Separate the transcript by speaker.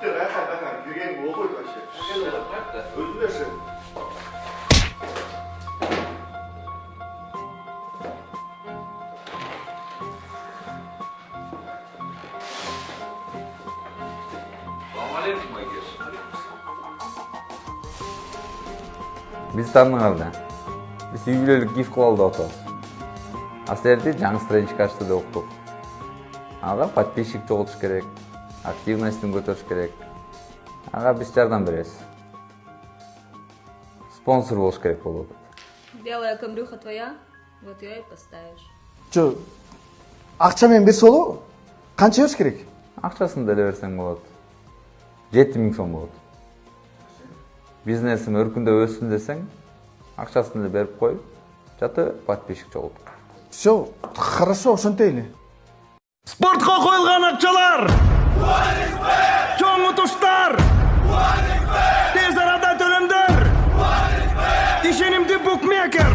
Speaker 1: Байкал кирген окуйт вообще. Өзүнө ше.
Speaker 2: Биз тааныңар. Биз үй-бүлөлүк гиф кылалы деп атабыз. А силерди жаңы страничка ачты деп уктук. Ага подписчик чогултуш керек, активностун көтөрүш керек. Ага биз жардам беребиз. Спонсор болуш керек болуп атат.
Speaker 3: Белая камрюха твоя, вот ее и поставишь.
Speaker 4: Жо, акча менен берсе болобу? Канча бериш керек?
Speaker 2: Акчасын деле берсең болот. 7000 сом болот. Бизнесим өркүндөп өссүн десең, акчасын эле берип кой, жаты подписчик чогулт.
Speaker 4: Все, хорошо, ошентели.
Speaker 5: Спортқа қойылған ақшалар! Чоң ұтыштар! Тез арада төлемдер! Ишенимді букмекер!